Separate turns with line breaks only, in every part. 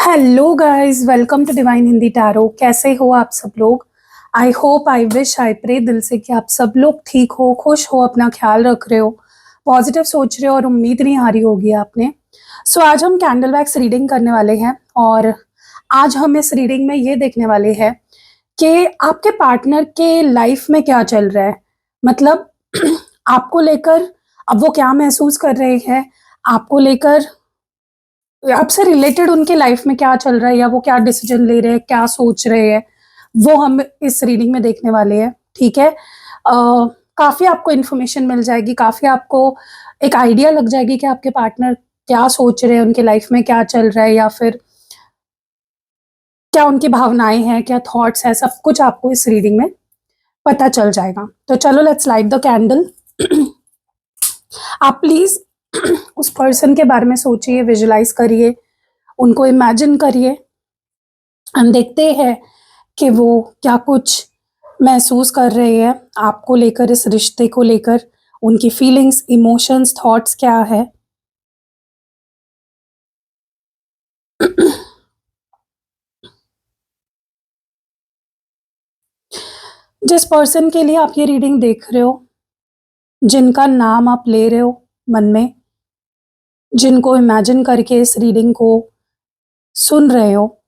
Hello guys, welcome to Divine Hindi Tarot. कैसे हो आप सब लोग? I hope, I wish, I pray दिल से कि आप सब लोग ठीक हो, खुश हो, अपना ख्याल रख रहे हो, पॉजिटिव सोच रहे हो और उम्मीद नहीं हारी होगी आपने। आज हम कैंडल वैक्स रीडिंग करने वाले हैं और आज हम इस रीडिंग में ये देखने वाले हैं कि आपके पार्टनर के लाइफ में क्या चल रहा है। मतलब आपको लेकर अब वो क्या महसूस कर रहे हैं, आपको लेकर आपसे रिलेटेड उनके लाइफ में क्या चल रहा है या वो क्या डिसीजन ले रहे हैं, क्या सोच रहे हैं, वो हम इस रीडिंग में देखने वाले हैं। ठीक है। काफ़ी आपको इन्फॉर्मेशन मिल जाएगी, काफ़ी आपको एक आइडिया लग जाएगी कि आपके पार्टनर क्या सोच रहे हैं, उनके लाइफ में क्या चल रहा है या फिर क्या उनकी भावनाएं हैं, क्या थॉट्स हैं, सब कुछ आपको इस रीडिंग में पता चल जाएगा। तो चलो, लेट्स लाइट द कैंडल। आप प्लीज उस पर्सन के बारे में सोचिए, विजुलाइज करिए, उनको इमेजिन करिए। हम देखते हैं कि वो क्या कुछ महसूस कर रहे हैं आपको लेकर, इस रिश्ते को लेकर, उनकी फीलिंग्स, इमोशंस, थॉट्स क्या है। जिस पर्सन के लिए आप ये रीडिंग देख रहे हो, जिनका नाम आप ले रहे हो मन में, जिनको इमेजिन करके इस रीडिंग को सुन रहे हो,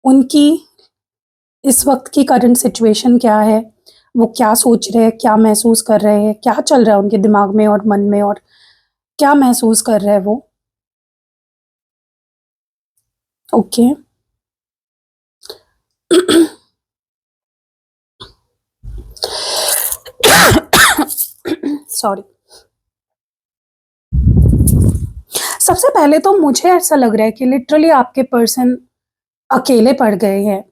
उनकी इस वक्त की करंट सिचुएशन क्या है, वो क्या सोच रहे हैं, क्या महसूस कर रहे हैं, क्या चल रहा है उनके दिमाग में और मन में, और क्या महसूस कर रहे हैं वो। ओके। सॉरी। सबसे पहले तो मुझे ऐसा लग रहा है कि लिटरली आपके पर्सन अकेले पड़ गए हैं।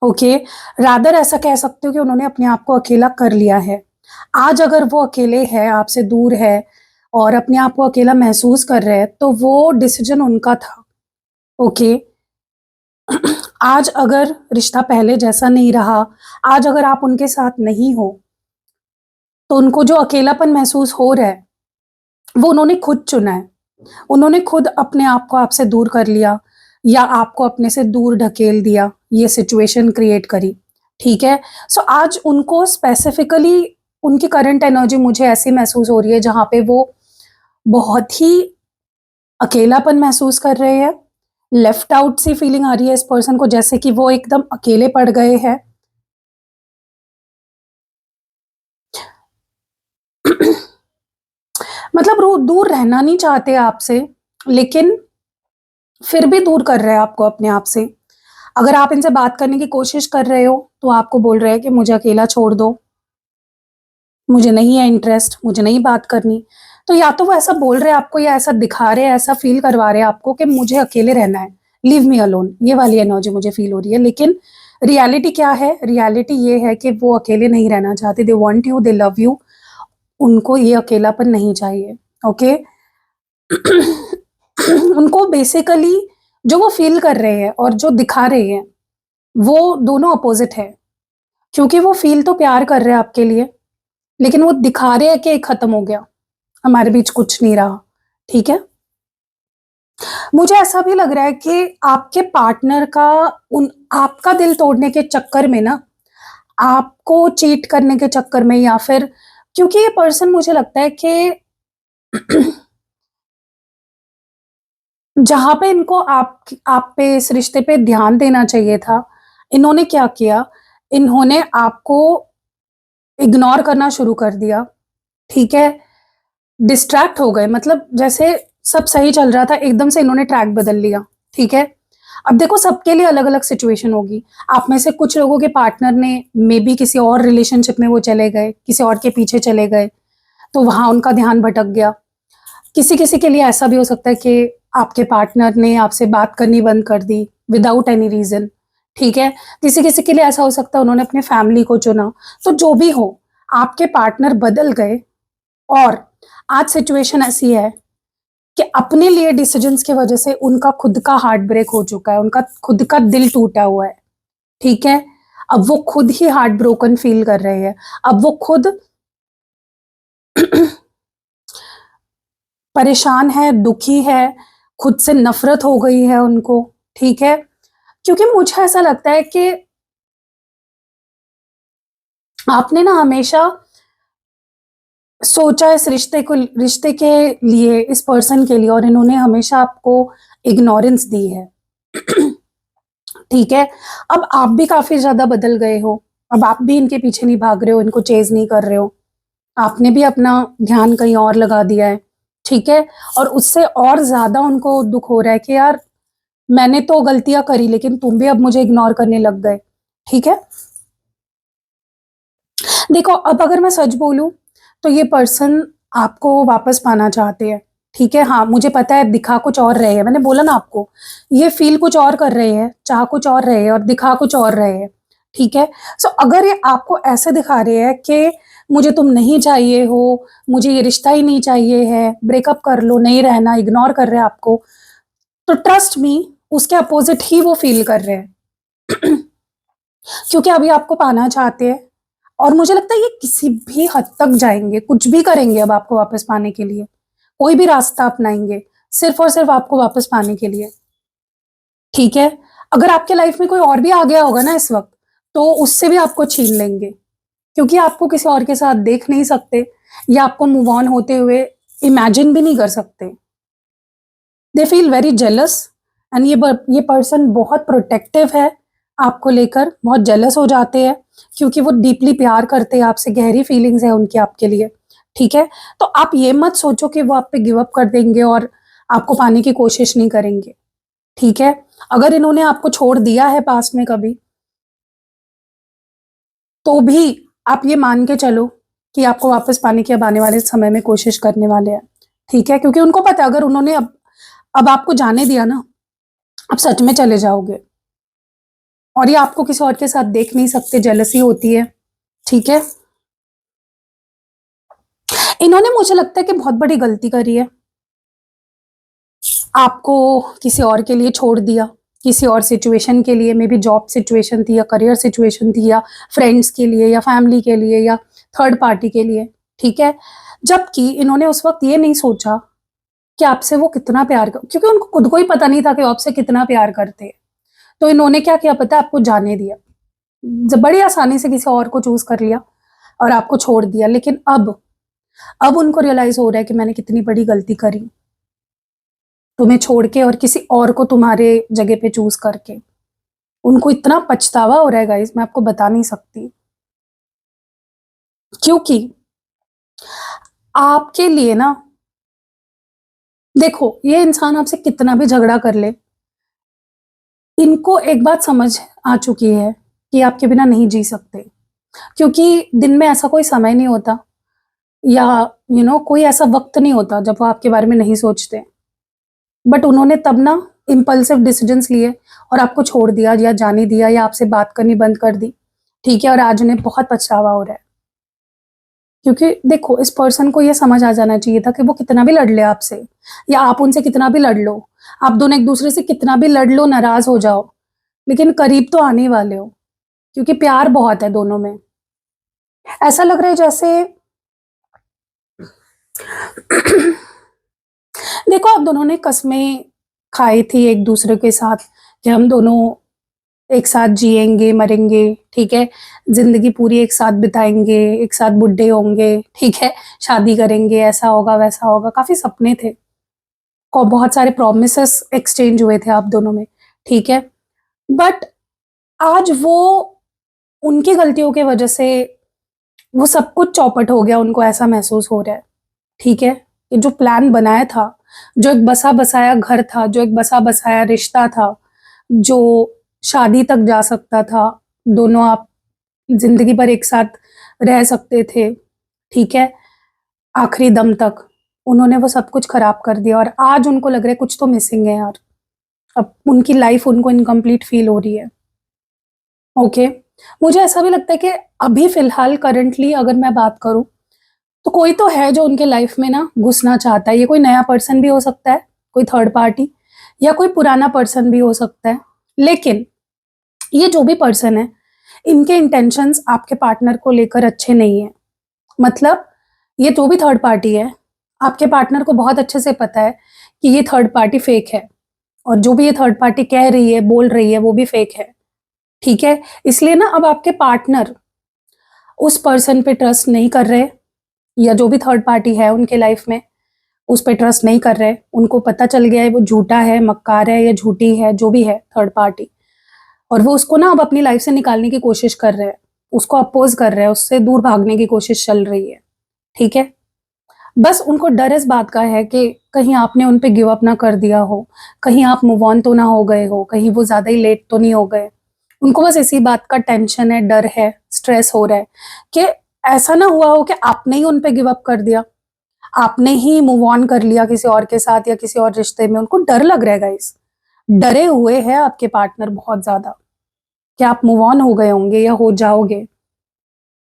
ओके। रादर ऐसा कह सकते हो कि उन्होंने अपने आप को अकेला कर लिया है। आज अगर वो अकेले है, आपसे दूर है और अपने आप को अकेला महसूस कर रहे हैं, तो वो डिसीजन उनका था। ओके। आज अगर रिश्ता पहले जैसा नहीं रहा, आज अगर आप उनके साथ नहीं हो, तो उनको जो अकेलापन महसूस हो रहा है वो उन्होंने खुद चुना है। उन्होंने खुद अपने आप को आपसे दूर कर लिया या आपको अपने से दूर ढकेल दिया, ये सिचुएशन क्रिएट करी। ठीक है। आज उनको स्पेसिफिकली उनकी करंट एनर्जी मुझे ऐसी महसूस हो रही है जहां पे वो बहुत ही अकेलापन महसूस कर रहे हैं। लेफ्ट आउट सी फीलिंग आ रही है इस पर्सन को, जैसे कि वो एकदम अकेले पड़ गए हैं। मतलब वो दूर रहना नहीं चाहते आपसे, लेकिन फिर भी दूर कर रहे हैं आपको अपने आप से। अगर आप इनसे बात करने की कोशिश कर रहे हो तो आपको बोल रहे हैं कि मुझे अकेला छोड़ दो, मुझे नहीं है इंटरेस्ट, मुझे नहीं बात करनी। तो या तो वो ऐसा बोल रहे हैं आपको या ऐसा दिखा रहे हैं, ऐसा फील करवा रहे हैं आपको कि मुझे अकेले रहना है, लीव मी अलोन, ये वाली एनर्जी मुझे फील हो रही है। लेकिन रियलिटी क्या है? रियलिटी ये है कि वो अकेले नहीं रहना चाहते। They want you, they love you. उनको ये अकेलापन नहीं चाहिए। ओके। उनको बेसिकली जो वो फील कर रहे हैं और जो दिखा रहे हैं वो दोनों अपोजिट है। क्योंकि वो फील तो प्यार कर रहे हैं आपके लिए, लेकिन वो दिखा रहे हैं कि खत्म हो गया, हमारे बीच कुछ नहीं रहा। ठीक है। मुझे ऐसा भी लग रहा है कि आपके पार्टनर का उन आपका दिल तोड़ने के चक्कर में ना, आपको चीट करने के चक्कर में, या फिर क्योंकि ये पर्सन मुझे लगता है कि जहां पे इनको आप पे, इस रिश्ते पे ध्यान देना चाहिए था, इन्होंने क्या किया? इन्होंने आपको इग्नोर करना शुरू कर दिया। ठीक है। डिस्ट्रैक्ट हो गए, मतलब जैसे सब सही चल रहा था, एकदम से इन्होंने ट्रैक बदल लिया। ठीक है। अब देखो, सबके लिए अलग अलग सिचुएशन होगी। आप में से कुछ लोगों के पार्टनर ने मे बी किसी और रिलेशनशिप में वो चले गए, किसी और के पीछे चले गए, तो वहां उनका ध्यान भटक गया। किसी किसी के लिए ऐसा भी हो सकता है कि आपके पार्टनर ने आपसे बात करनी बंद कर दी विदाउट एनी रीजन। ठीक है। किसी किसी के लिए ऐसा हो सकता है उन्होंने अपने फैमिली को चुना। तो जो भी हो, आपके पार्टनर बदल गए और आज सिचुएशन ऐसी है कि अपने लिए डिसीजंस की वजह से उनका खुद का हार्ट ब्रेक हो चुका है, उनका खुद का दिल टूटा हुआ है। ठीक है। अब वो खुद ही हार्ट ब्रोकन फील कर रहे हैं। अब वो खुद परेशान है, दुखी है, खुद से नफरत हो गई है उनको। ठीक है? क्योंकि मुझे ऐसा लगता है कि आपने ना हमेशा सोचा इस रिश्ते के लिए, इस पर्सन के लिए, और इन्होंने हमेशा आपको इग्नोरेंस दी है। ठीक है? अब आप भी काफ़ी ज़्यादा बदल गए हो, अब आप भी इनके पीछे नहीं भाग रहे हो, इनको चेज़ नहीं कर रहे हो। आपने भी अपना ध्यान कहीं और लगा दिया है, ठीक है? और उससे और ज़्यादा उनको दुःख हो रहा है कि यार मैंने तो गलतियाँ करी लेकिन तुम भी अब मुझे इग्नोर करने लग गए, ठीक है? देखो, अब अगर मैं सच बोलूँ तो ये पर्सन आपको वापस पाना चाहते हैं, ठीक है? हाँ, मुझे पता है दिखा कुछ और रहे हैं, मैंने बोला ना आपको, ये फ़ील कुछ और कर रहे हैं, चाह कुछ और रहे हैं और दिखा कुछ और रहे हैं, ठीक है? सो अगर ये आपको ऐसे दिखा रहे हैं कि मुझे तुम नहीं चाहिए हो, मुझे ये रिश्ता ही नहीं चाहिए है, ब्रेकअप कर लो, नहीं रहना, इग्नोर कर रहे हैं आपको, तो ट्रस्ट मी उसके अपोज़िट ही वो फ़ील कर रहे हैं। क्योंकि अभी आपको पाना चाहते हैं और मुझे लगता है ये किसी भी हद तक जाएँगे, कुछ भी करेंगे अब आपको वापस पाने के लिए। कोई भी रास्ता अपनाएँगे, सिर्फ़ और सिर्फ़ आपको वापस पाने के लिए, ठीक है? अगर आपके लाइफ़ में कोई और भी आ गया होगा ना इस वक़्त, तो उससे भी आपको छीन लेंगे, क्योंकि आपको किसी और के साथ देख नहीं सकते या आपको मूव ऑन होते हुए इमेजिन भी नहीं कर सकते। They feel very jealous and ये पर्सन बहुत प्रोटेक्टिव है आपको लेकर, बहुत जेलस हो जाते हैं क्योंकि वो डीपली प्यार करते हैं आपसे, गहरी फीलिंग्स है उनकी आपके लिए, ठीक है? तो आप ये मत सोचो कि वो आप पे गिव अप कर देंगे और आपको पाने की कोशिश नहीं करेंगे, ठीक है? अगर इन्होंने आपको छोड़ दिया है पास्ट में कभी, तो भी आप ये मान के चलो कि आपको वापस पाने की अब आने वाले समय में कोशिश करने वाले हैं, ठीक है? क्योंकि उनको पता है अगर उन्होंने अब आपको जाने दिया ना, आप सच में चले जाओगे और ये आपको किसी और के साथ देख नहीं सकते, जेलसी होती है, ठीक है? इन्होंने मुझे लगता है कि बहुत बड़ी गलती करी है, आपको किसी और के लिए छोड़ दिया, किसी और सिचुएशन के लिए, मे बी जॉब सिचुएशन थी या करियर सिचुएशन थी या फ्रेंड्स के लिए या फैमिली के लिए या थर्ड पार्टी के लिए, ठीक है? जबकि इन्होंने उस वक़्त ये नहीं सोचा कि आपसे वो कितना प्यार क क्योंकि उनको खुद को ही पता नहीं था कि वो आपसे कितना प्यार करते हैं। तो इन्होंने क्या किया पता है? आपको जाने दिया। बड़ी आसानी से किसी और को चूज़ कर लिया और आपको छोड़ दिया। लेकिन अब उनको रियलाइज़ हो रहा है कि मैंने कितनी बड़ी गलती करी, तुम्हें छोड़ के और किसी और को तुम्हारे जगह पे चूज़ करके। उनको इतना पछतावा हो रहा है गाइज़, मैं आपको बता नहीं सकती। क्योंकि आपके लिए ना, देखो, ये इंसान आपसे कितना भी झगड़ा कर ले, इनको एक बात समझ आ चुकी है कि आपके बिना नहीं जी सकते। क्योंकि दिन में ऐसा कोई समय नहीं होता या कोई ऐसा वक़्त नहीं होता जब वो आपके बारे में नहीं सोचते। बट उन्होंने तब ना इम्पल्सिव डिसीजंस लिए और आपको छोड़ दिया या जाने दिया या आपसे बात करनी बंद कर दी, ठीक है? और आज उन्हें बहुत पछतावा हो रहा है। क्योंकि देखो, इस पर्सन को ये समझ आ जाना चाहिए था कि वो कितना भी लड़ ले आपसे या आप उनसे कितना भी लड़ लो, आप दोनों एक-दूसरे से कितना भी लड़ लो, नाराज़ हो जाओ, लेकिन करीब तो आने ही वाले हो, क्योंकि प्यार बहुत है दोनों में। ऐसा लग रहा है जैसे देखो, आप दोनों ने कस्में खाई थी एक-दूसरे के साथ कि हम दोनों एक साथ जिएँगे, मरेंगे, ठीक है? ज़िंदगी पूरी एक साथ बिताएँगे, एक साथ बूढ़े होंगे, ठीक है? शादी करेंगे, ऐसा होगा, वैसा होगा, काफ़ी सपने थे और बहुत सारे प्रॉमिसेस एक्सचेंज हुए थे आप दोनों में, ठीक है? बट आज वो उनकी गलतियों की वजह से वो सब कुछ चौपट हो गया, उनको ऐसा महसूस हो रहा है, ठीक है? ये जो प्लान बनाया था, जो एक बसा-बसाया घर था, जो एक बसा-बसाया रिश्ता था, जो शादी तक जा सकता था, दोनों आप ज़िंदगी भर एक साथ रह सकते थे, ठीक है? आखिरी दम तक, उन्होंने वो सब कुछ खराब कर दिया और आज उनको लग रहा है कुछ तो मिसिंग है यार। अब उनकी लाइफ़ उनको इनकम्प्लीट फ़ील हो रही है, ओके? मुझे ऐसा भी लगता है कि अभी फ़िलहाल करंटली अगर मैं बात करूँ, तो कोई तो है जो उनके लाइफ़ में ना घुसना चाहता है। ये कोई नया पर्सन भी हो सकता है, कोई थर्ड पार्टी या कोई पुराना पर्सन भी हो सकता है। लेकिन ये जो भी पर्सन है, इनके इंटेंशंस आपके पार्टनर को लेकर अच्छे नहीं हैं। मतलब ये जो भी थर्ड पार्टी है, आपके पार्टनर को बहुत अच्छे से पता है कि ये थर्ड पार्टी फेक है, और जो भी ये थर्ड पार्टी कह रही है, बोल रही है, वो भी फेक है, ठीक है? इसलिए ना अब आपके पार्टनर उस पर्सन पे ट्रस्ट नहीं कर रहे, या जो भी थर्ड पार्टी है उनके लाइफ में उस पे ट्रस्ट नहीं कर रहे। उनको पता चल गया है वो झूठा है, मक्कार है या झूठी है, जो भी है थर्ड पार्टी, और वो उसको ना अब अपनी लाइफ से निकालने की कोशिश कर रहे हैं, उसको अपोज कर रहे हैं, उससे दूर भागने की कोशिश चल रही है, ठीक है? बस उनको डर इस बात का है कि कहीं आपने उन पे गिव अप ना कर दिया हो, कहीं आप मूव ऑन तो ना हो गए हो, कहीं वो ज़्यादा ही लेट तो नहीं हो गए। उनको बस इसी बात का टेंशन है, डर है, स्ट्रेस हो रहा है कि ऐसा ना हुआ हो कि आपने ही उन पे गिव अप कर दिया, आपने ही मूव ऑन कर लिया किसी और के साथ या किसी और रिश्ते में। उनको डर लग रहा है गाइस, डरे हुए हैं आपके पार्टनर बहुत ज़्यादा कि आप मूव ऑन हो गए होंगे या हो जाओगे,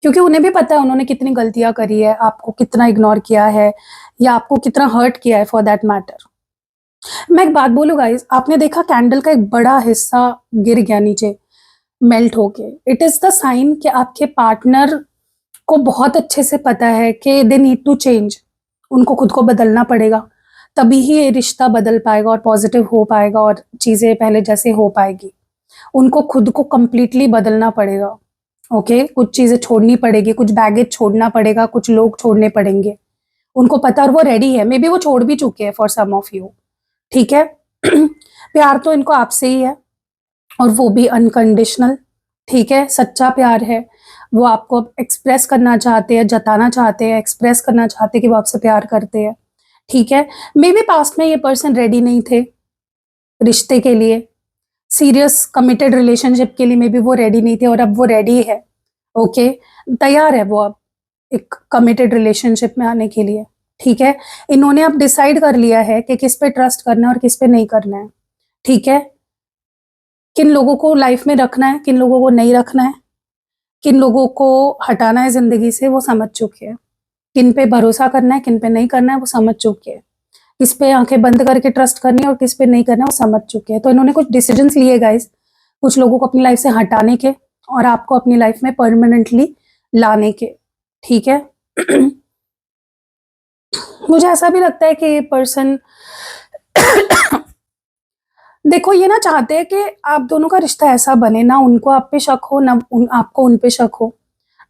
क्योंकि उन्हें भी पता है उन्होंने कितनी गलतियां करी है, आपको कितना इग्नोर किया है या आपको कितना हर्ट किया है फॉर दैट मैटर। मैं एक बात बोलूं गाइस, आपने देखा कैंडल का एक बड़ा हिस्सा गिर गया नीचे, मेल्ट होके। इट इज द साइन कि आपके पार्टनर को बहुत अच्छे से पता है कि दे नीड टू चेंज, उनको खुद को बदलना पड़ेगा, तभी ही ये रिश्ता बदल पाएगा और पॉजिटिव हो पाएगा और चीजें पहले जैसे हो पाएगी। उनको खुद को कंप्लीटली बदलना पड़ेगा, ओके? कुछ चीजें छोड़नी पड़ेगी, कुछ बैगेज छोड़ना पड़ेगा, कुछ लोग छोड़ने पड़ेंगे। उनको पता, और वो रेडी है, मे बी वो छोड़ भी चुके हैं फॉर सम ऑफ यू, ठीक है? प्यार तो इनको आपसे ही है, और वो भी अनकंडीशनल, ठीक है? सच्चा प्यार है। वो आपको अब एक्सप्रेस करना चाहते हैं, जताना चाहते हैं, एक्सप्रेस करना चाहते हैं कि वो आपसे प्यार करते हैं, ठीक है? मे बी पास्ट में ये पर्सन रेडी नहीं थे रिश्ते के लिए, सीरियस कमिटेड रिलेशनशिप के लिए मे बी वो रेडी नहीं थे, और अब वो रेडी है, ओके? तैयार है वो अब एक कमिटेड रिलेशनशिप में आने के लिए, ठीक है? इन्होंने अब डिसाइड कर लिया है कि किस पे ट्रस्ट करना है और किस पे नहीं करना है, ठीक है? किन लोगों को लाइफ में रखना है, किन लोगों को नहीं रखना है, किन लोगों को हटाना है जिंदगी से, वो समझ चुके हैं। किन पे भरोसा करना है, किन पे नहीं करना है, वो समझ चुके हैं। किस पे आंखें बंद करके ट्रस्ट करनी है और किस पे नहीं करना है, वो समझ चुके हैं। तो इन्होंने कुछ डिसीजंस लिए गाइस, कुछ लोगों को अपनी लाइफ से हटाने के और आपको अपनी लाइफ में परमानेंटली लाने के, ठीक है? मुझे ऐसा भी लगता है कि ये पर्सन देखो, ये ना चाहते हैं कि आप दोनों का रिश्ता ऐसा बने, ना उनको आप पे शक हो, ना आपको उन पे शक हो,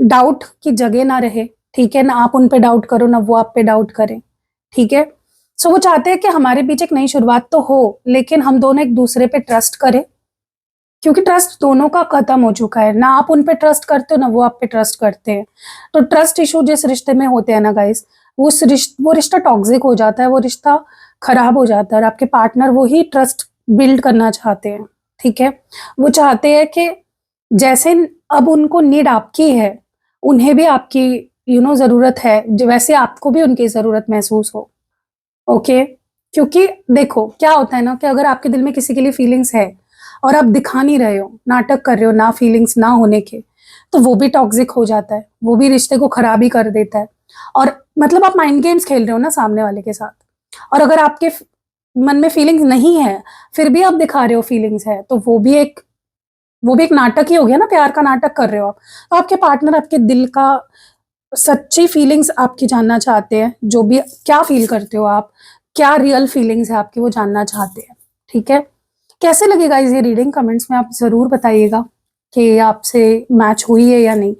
डाउट की जगह ना रहे, ठीक है? ना आप उन पे डाउट करो, ना वो आप पे डाउट करें, ठीक है? सो वो चाहते हैं कि हमारे बीच एक नई शुरुआत तो हो, लेकिन हम दोनों एक दूसरे पे ट्रस्ट करें, क्योंकि ट्रस्ट दोनों का खत्म हो चुका है। ना आप उन पे ट्रस्ट करते हो, ना वो आप पे ट्रस्ट करते हैं। तो ट्रस्ट इशू जिस रिश्ते में होते हैं ना गाइस, वो रिश्ता टॉक्सिक हो जाता है, वो रिश्ता खराब हो जाता है, और आपके पार्टनर वो ही ट्रस्ट बिल्ड करना चाहते हैं, ठीक है? वो चाहते हैं कि जैसे अब उनको नीड आपकी है, उन्हें भी आपकी ज़रूरत है, वैसे आपको भी उनकी ज़रूरत महसूस हो, ओके? क्योंकि देखो क्या होता है ना कि अगर आपके दिल में किसी के लिए फीलिंग्स है और आप दिखा नहीं रहे हो, नाटक कर रहे हो ना फीलिंग्स ना होने के, तो वो भी टॉक्सिक हो जाता है, वो भी रिश्ते को खराब ही कर देता है। और मतलब आप माइंड गेम्स खेल रहे हो ना सामने वाले के साथ, और अगर आपके मन में फीलिंग्स नहीं है, फिर भी आप दिखा रहे हो फीलिंग्स है, तो वो भी एक नाटक ही हो गया ना, प्यार का नाटक कर रहे हो आप। तो आपके पार्टनर आपके दिल का सच्ची फीलिंग्स आपकी जानना चाहते हैं, जो भी क्या फील करते हो आप, क्या रियल फीलिंग्स है आपकी, वो जानना चाहते हैं, ठीक है? कैसे लगेगा ये रीडिंग, कमेंट्स में आप ज़रूर बताइएगा कि आपसे मैच हुई है या नहीं।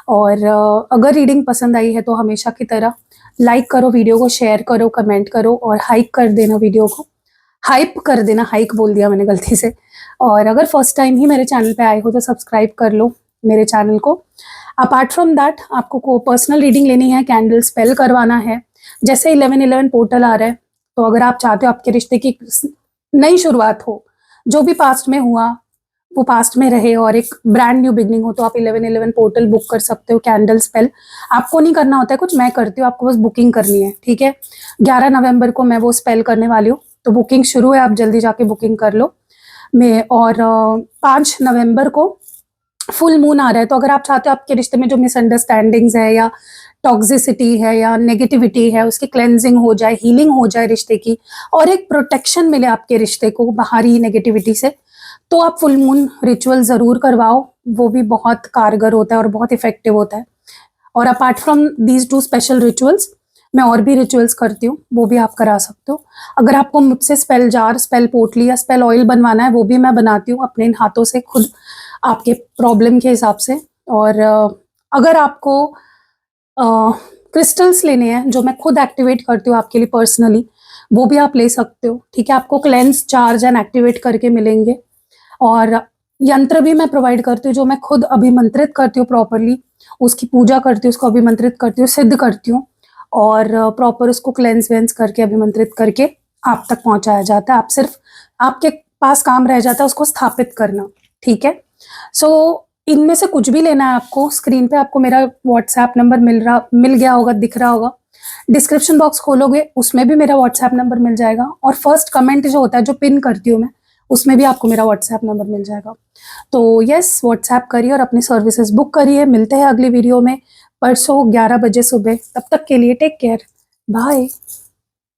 और अगर रीडिंग पसंद आई है तो हमेशा की तरह लाइक करो, वीडियो को शेयर करो, कमेंट करो और हाइप कर देना वीडियो को, हाइप कर देना, हाइक बोल दिया मैंने गलती से। और अगर फर्स्ट टाइम ही मेरे चैनल पे आए हो तो सब्सक्राइब कर लो मेरे चैनल को। अपार्ट फ्रॉम दैट, आपको को पर्सनल रीडिंग लेनी है, कैंडल स्पेल करवाना है, जैसे 1111 पोर्टल आ रहा है, तो अगर आप चाहते हो आपके रिश्ते की नई शुरुआत हो, जो भी पास्ट में हुआ वो पास्ट में रहे और एक ब्रांड न्यू बिगनिंग हो, तो आप 1111 पोर्टल बुक कर सकते हो। कैंडल स्पेल आपको नहीं करना होता है कुछ, मैं करती हूँ, आपको बस बुकिंग करनी है, ठीक है? 11 नवंबर को मैं वो स्पेल करने वाली हूँ, तो बुकिंग शुरू है, आप जल्दी जाके बुकिंग कर लो। मैं और 5 नवंबर को फुल मून आ रहा है, तो अगर आप चाहते हो आपके रिश्ते में जो मिसअंडरस्टैंडिंग्स है या टॉक्सिसिटी है या नेगेटिविटी है, उसकी क्लेंजिंग हो जाए, हीलिंग हो जाए रिश्ते की, और एक प्रोटेक्शन मिले आपके रिश्ते को बाहरी नेगेटिविटी से, तो आप फुल मून रिचुअल ज़रूर करवाओ। वो भी बहुत कारगर होता है और बहुत इफेक्टिव होता है। और apart from these two special rituals, मैं और भी रिचुअल्स करती हूँ, वो भी आप करा सकते हो। अगर आपको मुझसे स्पेल जार, स्पेल पोटली या स्पेल ऑयल बनवाना है, वो भी मैं बनाती हूँ अपने इन हाथों से खुद, आपके प्रॉब्लम के हिसाब से। और अगर आपको क्रिस्टल्स लेने हैं जो मैं खुद एक्टिवेट करती हूँ आपके लिए पर्सनली, वो भी आप ले सकते हो, ठीक है। आपको क्लेंस, चार्ज एंड एक्टिवेट करके मिलेंगे। और यंत्र भी मैं प्रोवाइड करती हूँ जो मैं खुद अभिमंत्रित करती हूँ प्रॉपरली, उसकी पूजा करती हूँ, उसको अभिमंत्रित करती हूँ, सिद्ध करती हूँ, और प्रॉपर उसको क्लेंस वेंस करके अभिमंत्रित करके आप तक पहुंचाया जाता है। आप सिर्फ, आपके पास काम रह जाता है उसको स्थापित करना, ठीक है। सो इनमें से कुछ भी लेना है आपको, स्क्रीन पे आपको मेरा व्हाट्सएप नंबर मिल गया होगा, दिख रहा होगा। डिस्क्रिप्शन बॉक्स खोलोगे उसमें भी मेरा व्हाट्सएप नंबर मिल जाएगा, और फर्स्ट कमेंट जो होता है जो पिन करती हूँ मैं, उसमें भी आपको मेरा व्हाट्सएप नंबर मिल जाएगा। तो यस, व्हाट्सएप करिए और अपनी सर्विसेज बुक करिए। मिलते हैं अगली वीडियो में परसों 11 बजे सुबह। तब तक के लिए टेक केयर, बाय।